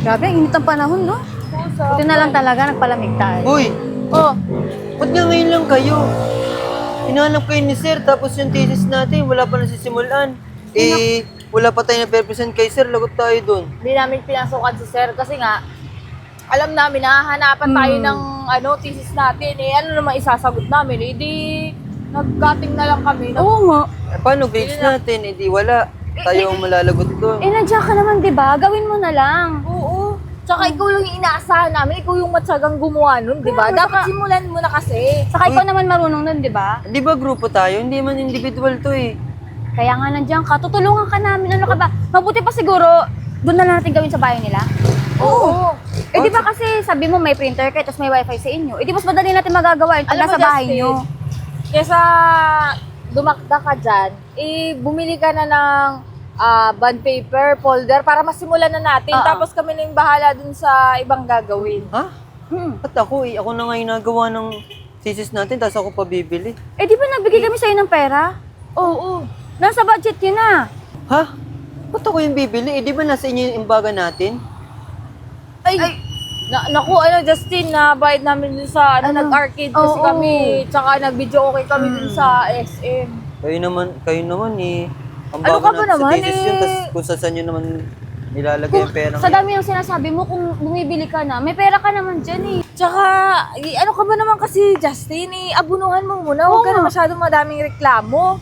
Grabe, ang init ang panahon, no? Buti na lang talaga, nagpalamig tayo. Uy, Oh, ba't nga ngayon lang kayo? Hinahanap kayo ni Sir, tapos yung thesis natin, wala pa nasisimulan. Wala pa tayo na-present kay Sir, lagot tayo dun. Hindi namin pinasukan si Sir kasi nga, alam namin na hahanapan tayo ng thesis natin. Ano naman isasagot namin? Di nag-cutting na lang kami. oo nga. Paano grades natin? Wala. Tayo ang malalagot dun. Nandiyan ka naman, di ba? Gawin mo na lang. Oo. Tsaka ikaw yung inaasahan namin, ikaw yung matsagang gumawa nun, di ba? Dapat simulan mo na kasi. Saka ikaw naman marunong nun, di ba? Di ba grupo tayo? Hindi man individual to eh. Kaya nga nandiyan ka, tutulungan ka namin. Ano ka ba? Mabuti pa siguro, doon na natin gawin sa bahay nila. Oo. Di ba kasi sabi mo may printer kayo, tapos may wifi sa inyo. Di mas madali natin magagawa yun pag Alam mo, nasa bahay Justin, nyo. Kesa dumakda ka dyan, bumili ka na ng bond paper, folder, para masimulan na natin. Oo. Tapos kami na yung bahala dun sa ibang gagawin. Ha? Ba't ako eh? Ako na nga yung nagawa ng thesis natin, tapos ako pa bibili. Di ba nagbigay kami sa'yo ng pera? Oo. Nasa budget yun na. Ha? Ba't ako yung bibili? Di ba nasa inyo yung imbaga natin? Naku, Justin, nabayad namin dun sa, nag-arcade kasi Oo. kami. Tsaka nag-video okay kami dun sa SM. Kayo naman eh. Ang Ano bago ka ba natin sa naman, thesis yun, tapos kung saan nyo naman nilalagay yung pera Sa dami yung sinasabi mo, kung bumibili ka na, may pera ka naman dyan eh. Tsaka, ano ka ba naman kasi, Justin, abunuhan mo muna. Huwag ka na masyadong madaming reklamo.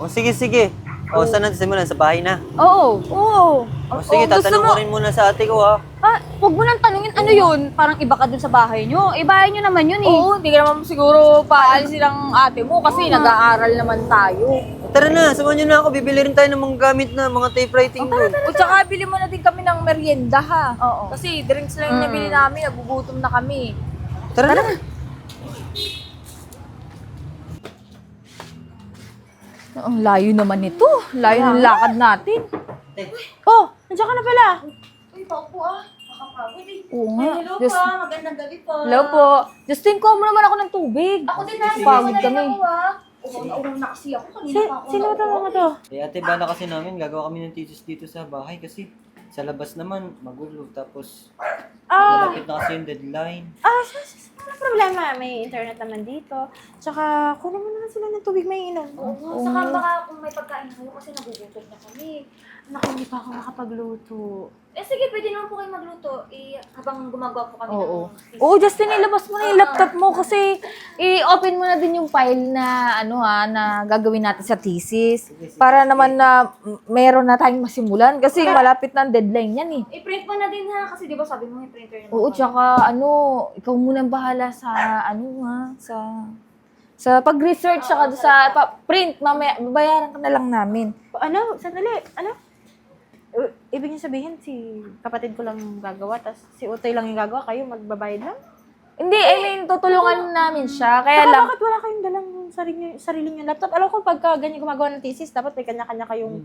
O sige, sige. O saan natin simulan? Sa bahay na. Oo. Oo. O sige, tatanong ko rin muna sa ate ko ha. Huwag mo nang tanungin, ano yun? Parang iba ka dun sa bahay nyo. Bahay nyo naman yun eh. Oo, hindi ka naman siguro paalisin ng ate mo kasi nag-aaral naman tayo. Tara na, samahan nyo na ako. Bibili rin tayo ng mga gamit na mga typewriting doon. O tsaka bili mo na din kami ng merienda ha. Oo. Kasi drinks lang yung nabili namin, nagugutom na kami. Tara na. Ang layo naman nito. Layo ng lakad natin. Oh, nandiyan ka na pala. Uy, paupo ah. Makapagod eh. Oo nga. Hello Just- po, magandang gabi po. Hello po. Justin, kuha mo naman ako ng tubig. Ako din na, Pagod kami. Uhaw na kasi ako. Kanina pa ako. Sino ba mga to? Eh ate, bala kasi namin, gagawa kami ng thesis dito sa bahay kasi sa labas naman, magulo. Tapos, malapit na kasi yung deadline. Wala problema, may internet naman dito. Tsaka, kunin mo naman sila ng tubig may inom. Oo, saka baka kung may pagkain kayo kasi nagugutom na kami. Naku, hindi pa ako makapagluto. Sige, pwede naman po kayo magluto. Habang gumagawa po kami Oo. ng... Oo, Justin, ilabas mo na yung laptop mo kasi i-open mo na din yung file na na gagawin natin sa thesis. Para naman na meron na tayong masimulan kasi malapit na ang deadline yan eh. I-print mo na din ha, kasi di ba sabi mo may printer na. Oo, tsaka ikaw muna ang bahala sa sa pag-research tsaka sa print, mamaya babayaran ka na lang namin. Ano? Sandali. Ano? Ibig niyo sabihin, si kapatid ko lang yung gagawa, tapos si Utoy lang yung gagawa, kayo magbabayad lang? Hindi, I mean, tutulungan namin siya. Kaya Saka lang, bakit wala kayong dalang sarili niyong laptop? Alam ko, pagka ganyan gumagawa ng thesis, dapat may kanya-kanya kayong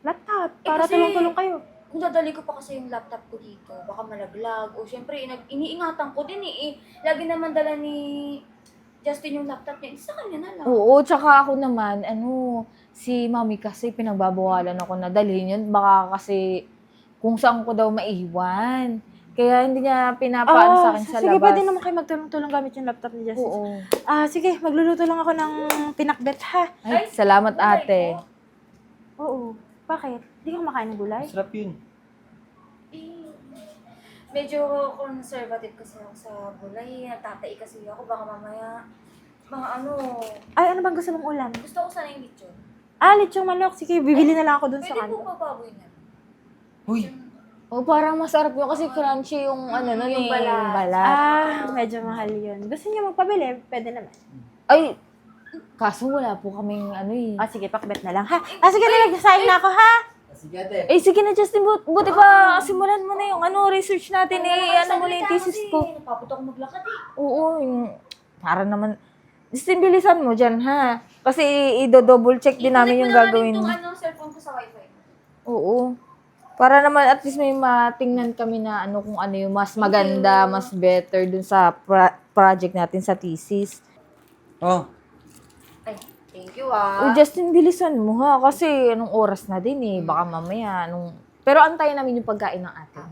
laptop para kasi- tulong-tulong kayo. Kung dadali ko pa kasi yung laptop ko dito, baka malaglag. O syempre, iniingatan ko din eh. Lagi naman dala ni Justin yung laptop niya. Sa kanya na lang. oo, tsaka ako naman, si mami kasi pinagbabawalan ako na dalhin yun. Baka kasi kung saan ko daw maiwan. Kaya hindi niya pinapaano sa akin sa sige, labas. pwede naman kayo magtulong-tulong gamit yung laptop ni Justice. Oo. Sige, magluluto lang ako ng pinakbet, ha? Ay, salamat ate. Oo. Bakit? Hindi ka kumakain ng gulay? Masarap yun. Medyo conservative kasi ako sa gulay. Natatay kasi ako. Baka mamaya, Ay, ano bang gusto mong ulam? gusto ko sana yung lechon. Lechong manok. Sige, bibili na lang ako dun sa Pwede po kanto. ba baboy na? Uy, Oh, parang masarap yun kasi crunchy yung nun yung eh, balat. yung balat. Medyo mahal yun. Gusto niyo magpabili? Pwede naman. Ay, kaso wala po kaming eh. Sige, pakbet na lang, ha? Sige na, nagsasayin na ako, ha? sige ate. Sige na Justin, buti pa simulan mo na yung research natin mo na yung thesis ko. Napapot ako maglakad eh. Oo, para naman, Justin, bilisan mo dyan ha. Kasi i-double check din namin yung gagawin. Itong cellphone ko sa wifi. Oo. Para naman at least may matingnan kami na kung ano yung mas maganda, mas better dun sa project natin sa thesis. Oh, Ay, thank you ah. Justin, bilisan mo ha. Kasi anong oras na din eh. Baka mamaya, Pero antayin namin yung pagkain ng atin.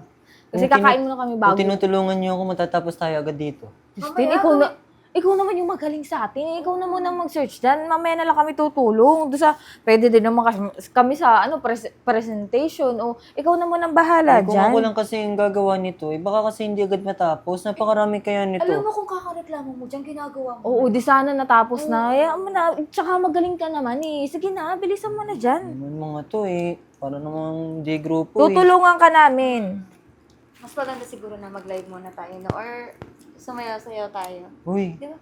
Kasi Kung kakain muna kami bago. Kung tinutulungan niyo ako, matatapos tayo agad dito. Justin, Mamaya, ikaw naman yung magaling sa atin. Ikaw na muna mag-search dyan. Mamaya na lang kami tutulong. Doon sa, pwede din naman kami sa presentation. O ikaw na muna ang bahala Kung dyan. ako lang kasi yung gagawa nito, baka kasi hindi agad matapos. Napakarami kaya nito. Alam mo kung kakareklamo mo dyan, ginagawa mo. Oo, di sana natapos na. Hayaan mo na. Tsaka magaling ka naman eh. Sige na, bilisan mo na dyan. Naman mga to para namang J-grupo Tutulungan ka namin. Mas maganda siguro na mag-live muna tayo, no? Or sumayaw-sayaw tayo. Uy, Di ba?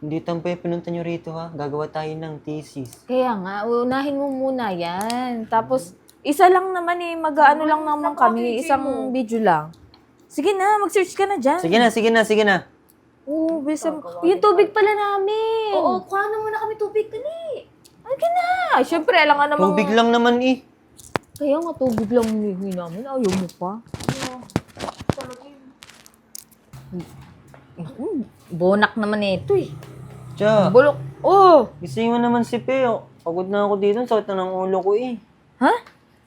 hindi tampay pinunta nyo rito ha. Gagawa tayo ng thesis. Kaya nga, unahin mo muna yan. Tapos, isa lang naman eh. Mag-ano lang naman kami. Isang video lang. Sige na, mag-search ka na dyan. Sige na. Oo, bilisan mo. Yung tubig pala namin. Oo, kuha na muna kami tubig kani. Sige na. Siyempre, alam nga namang... Tubig lang naman Kaya nga, tubig lang hinihingi namin. Ayaw mo pa. Bonak naman ito eh. Tsa, Bulok. Oh! gising mo naman si Pe. Pagod na ako dito. Sakit na ng ulo ko Ha?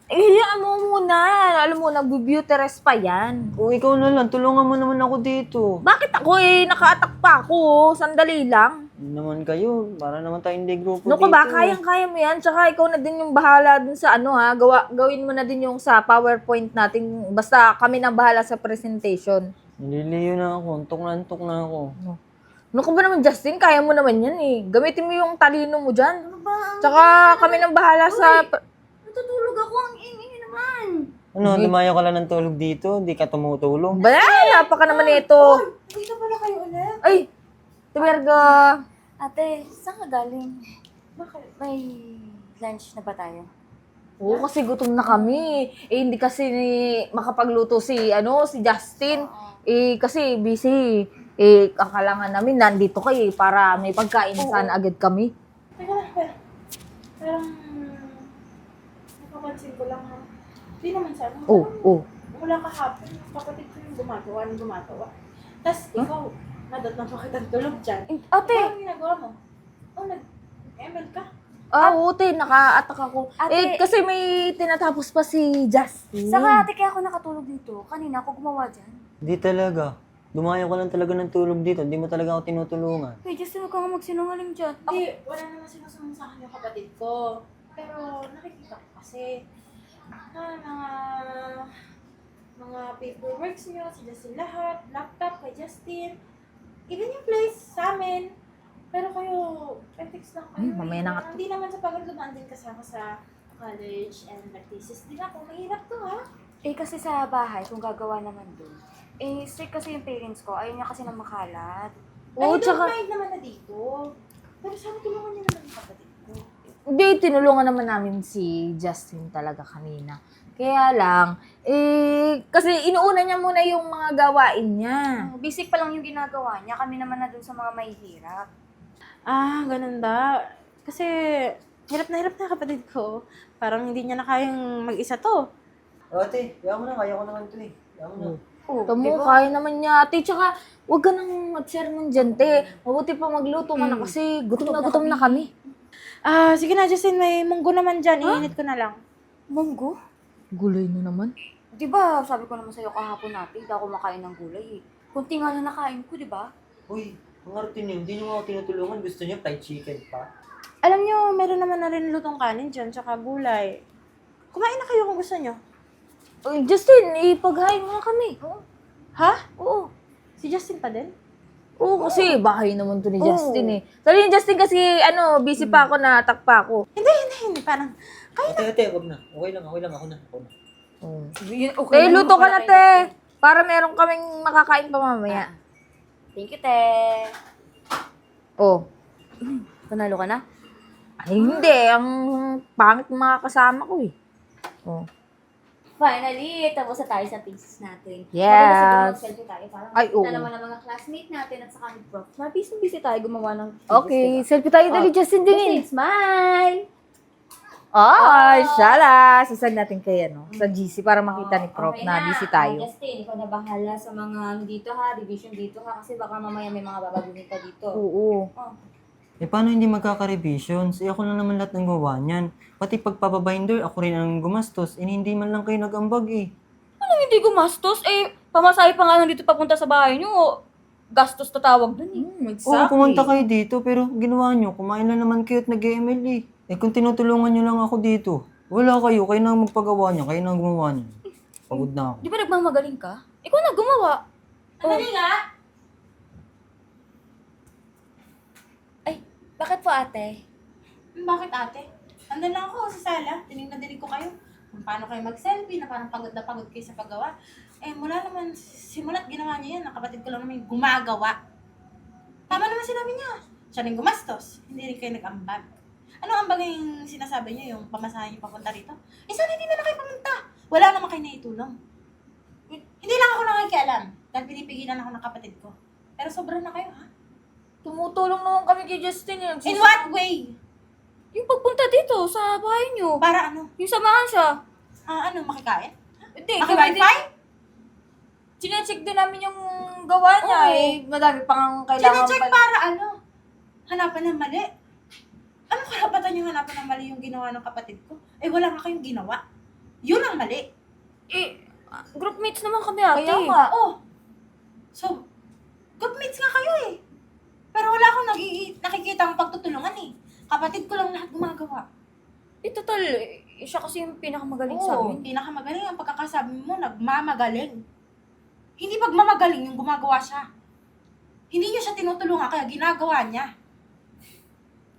Hayaan mo muna. Alam mo, nag-beauty rest pa yan. Kung ikaw na lang, tulungan mo naman ako dito. Bakit ako eh? Naka-attack pa ako. Sandali lang. Hindi naman kayo. Para naman tayong grupo No dito. ko ba? Kayang-kaya mo yan. Tsaka ikaw na din yung bahala dun sa ano ha. Gawin mo na din yung sa PowerPoint natin. Basta kami na bahala sa presentation. Naliliyo na ako. Antok na ako. No ko ba naman, Justin? Kaya mo naman yan eh. Gamitin mo yung talino mo dyan. Ano ba? Tsaka kami nang bahala sa... Natutulog ako. Ang ingay naman. Ano, lumayo ka lang ng tulog dito? Hindi ka tumutulong? Wala pa ka naman ito. Dito pala kayo ulit. Ay! Tiberga. Ate, saan ka galing? Bakit? May lunch na ba tayo? Oo, kasi gutom na kami. Eh, hindi kasi makapagluto si Justin. Eh, kasi busy. Eh, kakalangan namin, nandito kayo para may pagkain sana agad kami. Teka lang, parang napapansin ko lang ha. Hindi naman sa ano. Oh. Mula kahapon, kapatid ko yung gumagawa. Tapos ikaw, nadatnan pa kitang tulog dyan. Ate! Ano ginagawa mo? Oh, nag-ML ka? Oo, naka-attack ako. Ate- Kasi may tinatapos pa si Justin. Saka ate, kaya ako nakatulog dito. Kanina ako gumawa dyan. Hindi talaga. Dumayo ka lang talaga ng tulog dito. Hindi mo talaga ako tinutulungan. Hey, Justin, huwag ka nga magsinungaling dyan. Hindi, wala naman sinusunod sa akin yung kapatid ko. Pero nakikita ko kasi mga paperworks niyo, si Justin lahat, laptop kay Justin, even yung place sa amin. Pero kayo, ethics lang kayo. mamaya na nga. Hindi naman sa pagkalumaan din kasama sa college and nag-thesis din ako. Mahirap to ha. Eh, kasi sa bahay, kung gagawa naman doon, eh, strict kasi yung parents ko. Ayaw niya kasi na makalat. Oo, I don't tsaka, mind naman na dito. Pero sana tulungan niyo naman yung kapatid ko. hindi, tinulungan naman namin si Justin talaga kanina. Kaya lang, kasi inuuna niya muna yung mga gawain niya. Basic pa lang yung ginagawa niya. Kami naman na doon sa mga mahihirap. Ah, ganun ba? Kasi hirap na kapatid ko. Parang hindi niya na kayang mag-isa to. Ate, kaya mo na. Kaya ko naman ito Kaya mo na. Oh, Tamo, kaya naman niya, ate. Tsaka, huwag ka nang mag-sermon dyan, te. Mabuti pa magluto ka na kasi gutom na kami. Ah, sige na, Justin. May munggo naman dyan. Iinit ko na lang. Munggo? Gulay na naman. Di ba, sabi ko naman sa'yo kahapon natin, hindi ako makain ng gulay eh. Kunti nga na nakain ko, di ba? Uy, ang arte niyo. Hindi niyo ako tinutulungan. Gusto niyo fried chicken pa? Alam niyo, meron naman na rin lutong kanin dyan, tsaka gulay. Kumain na kayo kung gusto niyo. Uy, Justin, ipaghain mo na kami. Ha? Oo. Si Justin pa din? Oo, kasi bahay naman to ni Justin eh. Sabi ni Justin kasi, busy pa ako, na-attack pa ako. Hindi. Parang, Ate, wag na. Okay lang. Ako na. Te, luto ka na, te. Para meron kaming makakain pa mamaya. Thank you, te. Oh. Panalo ka na? Ay, hindi. Ang pangit ng mga kasama ko eh. Oh. Finally, tapos na tayo sa thesis natin. Yes. Maganda siguro mag-selfie tayo para Ay, makita oo. naman ng mga classmate natin at saka ni prof. Busy tayo gumawa ng thesis, Okay, diba? selfie tayo dali, Justin din. Justin, smile! Ay, shala. Sasend natin kay sa GC para makita ni Prof Okay na busy tayo. Justin, ikaw na bahala sa mga dito ha, revision dito ha, kasi baka mamaya may mga babaguhin pa dito. Oo. Oh. Paano hindi magkaka-revisions? Ako na naman lahat ng gawa niyan. Pati pagpapabinder, ako rin ang gumastos. Hindi man lang kayo nag-ambag Anong hindi gumastos? Eh, Pamasahe pa nga nandito papunta sa bahay nyo. Gastos tatawag dun eh. Oo, pumunta kayo dito, pero ginawa nyo, kumain na naman kayo at nag-ML eh. Eh kung tinutulungan nyo lang ako dito, wala kayo na ang magpagawa niya, kayo na ang gumawa niya. Pagod na ako. Di ba nagmamagaling ka? Ikaw na gumawa. Andali nga! Ay, bakit po ate? Bakit ate? Andun lang ako sa sala. Dinig ko kayo. Kung paano kayo mag-selfie, na parang pagod na pagod kayo sa paggawa. Eh, mula naman, simulat ginawa niya yan. Ang kapatid ko lang naman yung gumagawa. Tama naman sinabi niya. Siya rin gumastos. Hindi rin kayo nag-ambag. Ano ambag yung sinasabi niyo, yung pamasahe niyo papunta rito? Eh, sana hindi na kayo pumunta. Wala naman kayo naitulong. Hindi lang ako nakikialam. Dahil pinipigilan ako ng kapatid ko. Pero sobra na kayo, ha? Tumutulong naman kami kay Justin. In what way? Yung pagpunta dito sa bahay nyo. Para ano? Yung samahan siya. Ano, makikain? Hindi, Maki-wifi? Chinecheck din namin yung gawa niya Oo. eh. Madami pang kailangan Chinecheck para ano? Hanapan ng mali. Ano karapatan yung hanapan ng mali yung ginawa ng kapatid ko? Eh, wala nga kayong ginawa. Yun ang mali. Eh, groupmates naman kami ate. Kaya nga. Oh. So, groupmates nga kayo eh. Pero wala akong nakikita ang pagtutulungan eh. Kapatid ko lang lahat gumagawa. Eh, total, siya kasi yung pinakamagaling sa Oo, amin. pinakamagaling ang pagkakasabi mo, nagmamagaling. Hindi pagmamagaling yung gumagawa siya. Hindi niyo siya tinutulungan, kaya ginagawa niya.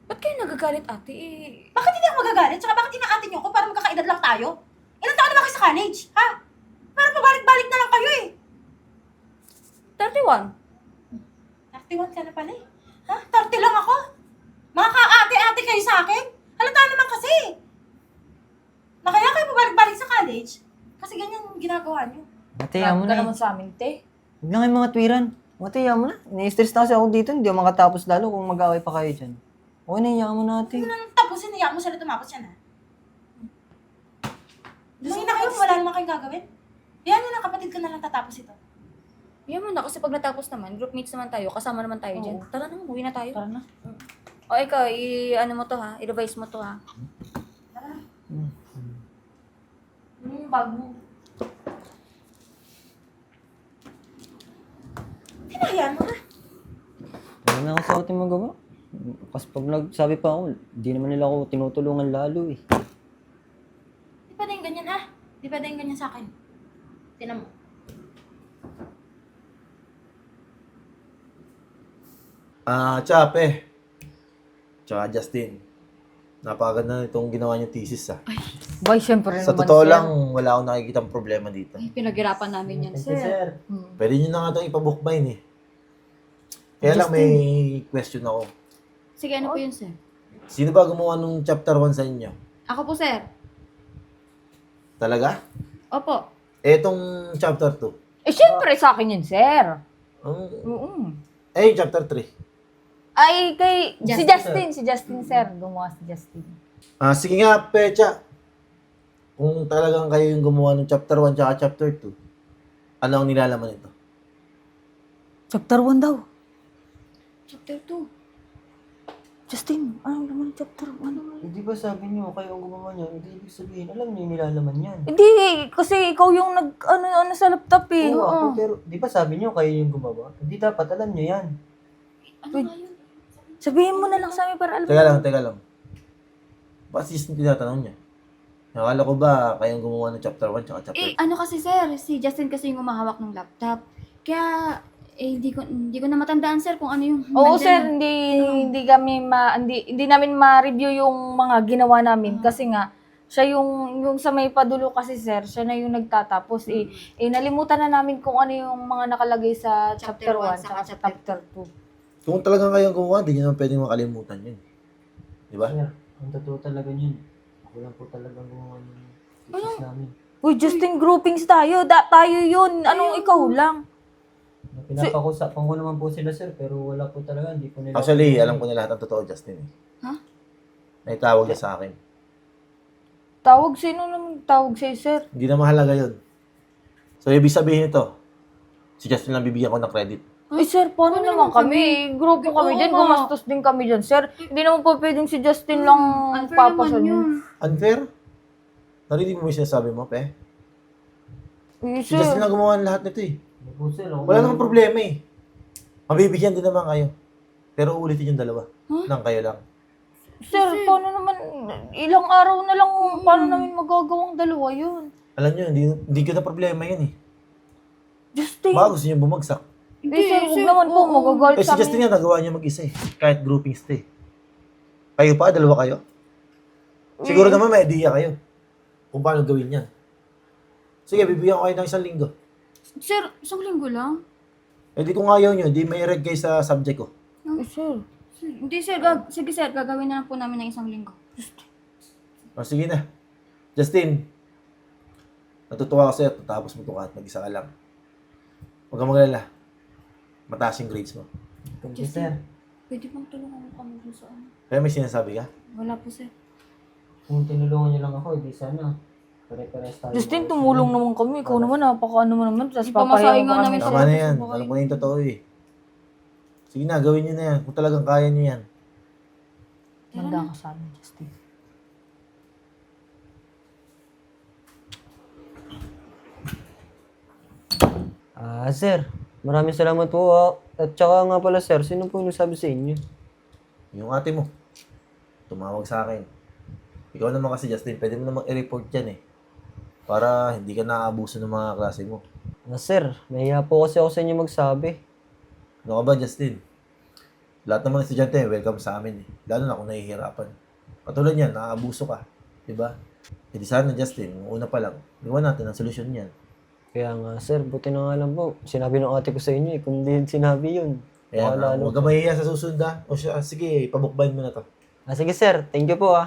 Ba't kayo nagagalit ate eh? Bakit hindi ako magagalit? Tsaka bakit inaate niyo ako para magkakaedad lang tayo? Ilang taon na ba kayo sa college? Ha? Para pabalik-balik na lang kayo eh. 31. 31 ka na pala eh. Ha? 30 lang ako? Mga ka-ate-ate kayo sa akin? Halata naman kasi. Na kaya kayo pabalik-balik sa college? Kasi ganyan yung ginagawa niyo. Ate, mo ka na naman sa amin, te. Huwag na kayo mga twiran. Ate, mo na. Ini-stress na kasi ako dito, hindi ako makatapos lalo kung mag-away pa kayo dyan. Okay na, iyakan mo na ate. Nang tapusin, niya mo sila tumapos yan ha. Sige na kayo, wala naman kayong gagawin. Yan yun ang kapatid ko na lang tatapos ito. Yan mo na, kasi pag natapos naman, groupmates naman tayo, kasama naman tayo dyan. Tara na, uwi na tayo. Tara na. O ikaw, ano mo to ha? I-revise mo to ha? Bag mo. Tinahiyaan mo na. Wala na ako sa ating magawa. Kasi pag nagsabi pa ako, hindi naman nila ako tinutulungan lalo eh. Di pa din ganyan ha? Di pa din ganyan sa akin. Tinan mo. Chape. Tsaka Justin. Napakaganda itong ginawa niyo thesis ah. Boy, syempre Sa naman, totoo sir. lang, wala akong nakikita problema dito. Ay, pinaghirapan namin yan, Thank you, sir. Pwede niyo na nga itong ipabookbind eh. Kaya lang may question ako. Sige, ano po yun, sir? Sino ba gumawa nung chapter 1 sa inyo? Ako po, sir. Talaga? Opo. Etong chapter 2. Eh, syempre sa akin yun, sir. Yung Oo. chapter 3. Ay, kay... Justin. Si Justin, sir. Gumawa si Justin. Sige nga, Pecha. Kung talagang kayo yung gumawa ng chapter 1 tsaka chapter 2, ano ang nilalaman nito? Chapter 1 daw. Chapter 2. Justin, ano naman chapter 1? Hindi ba sabi niyo, kayo ang gumawa niya, hindi ibig sabihin, alam niyo yung nilalaman yan. Hindi, kasi ikaw yung ano sa laptop eh. Oo, ako, pero di ba sabi niyo, kayo yung gumawa? Hindi dapat, alam niyo yan. Ano nga yun? Sabihin mo na lang sa amin para alam Teka lang. Bakit yung tinatanong niya? Nakala ko ba kayong gumawa ng chapter 1 tsaka chapter 2? Eh, ano kasi, sir? Si Justin kasi yung umahawak ng laptop. Kaya, hindi ko na matandaan, sir, kung ano yung... Oo, nandyan. sir, hindi namin ma-review yung mga ginawa namin kasi nga siya yung sa may padulo kasi, sir, siya na yung nagtatapos nalimutan na namin kung ano yung mga nakalagay sa chapter 1 Chapter 1 sa chapter 2. Kung talagang kayong gumawa, hindi nyo naman pwedeng makalimutan yun. Di ba? Sir, ang totoo talaga yun. Ako lang po talagang gumawa ng thesis namin. Uy, Justin, groupings tayo. Tayo yun. Anong ikaw lang? Pinapakusapan ko naman po sila, sir, pero wala po talaga, hindi po nila... Actually, alam ko na lahat ng totoo, Justin. Ha? Naitawag niya sa akin. Tawag, sino naman tawag sa'yo, sir? Hindi na mahalaga yun. So, ibig sabihin ito, si Justin lang bibigyan ko ng credit. Ay, sir, paano naman kami? Grupo kami dyan, gumastos din kami dyan, sir. Hindi naman po pwedeng si Justin lang Unfair papasan naman yun. yun. Unfair? Narinig mo yung sinasabi mo, pe? Si Justin na gumawa ng lahat nito eh. Opo, sir. Ako Wala namang problema eh. Mabibigyan din naman kayo. Pero ulitin yung dalawa. Nang kayo lang. Sir, paano naman, ilang araw na lang, paano namin magagawang dalawa yun? Alam nyo, hindi ko na problema yun eh. Justin. Baka gusto nyo bumagsak. Sir, huwag naman po, magagalit Eh si sa Justin amin. nga nagawa niya mag-isa eh. Kahit groupings to eh. Kayo pa, dalawa kayo. Siguro naman may idea kayo. Kung paano gawin yan. Sige, bibigyan ko kayo ng 1 linggo. Sir, 1 linggo lang? Eh di kung ayaw nyo, di may reg kayo sa subject ko. Sir. Hindi sir, sige sir, gagawin na lang po namin ng 1 linggo. O sige na. Justin, natutuwa ako sa'yo. Tapos mo ito kahit mag-isa ka lang. Huwag kang magalala. Mataas yung grades mo. Thank you, sir. Pwede bang tulungan mo kami dun sa ano? Kaya may sinasabi ka? Wala po sir. Kung tinulungan niyo lang ako, hindi sana. Pare-pares tayo. Justin, tumulong naman kami. Ikaw naman, napaka-ano mo naman. Tapos Di pa masabi papahiya nga mo namin kami. Tama na yan. Alam ko na yung totoo eh. Sige na, gawin nyo na yan. Kung talagang kaya nyo yan. Manda ka sa amin, Justin. Sir. Maraming salamat po. At saka nga pala, sir, sino po nagsabi sa inyo? Yung ate mo, tumawag sa akin. Ikaw naman kasi, Justin, pwede mo namang i-report yan eh. Para hindi ka naaabuso ng mga klase mo. Sir, nahiya po kasi ako sa inyo magsabi. Ano ka ba, Justin? Lahat naman ng estudyante, welcome sa amin eh. Lalo na kung nahihirapan. Patulad yan, naaabuso ka. Diba? Hindi sana, Justin, una pa lang, gawa natin ang solusyon yan. Kaya nga, sir, buti na nga lang po. Sinabi ng ate ko sa inyo eh. Kung hindi sinabi yun. Kaya baka nga, lalo huwag ka mahihiya sa susunod ha. O siya, sige, pabukbayin mo na to. Sige, sir. Thank you po,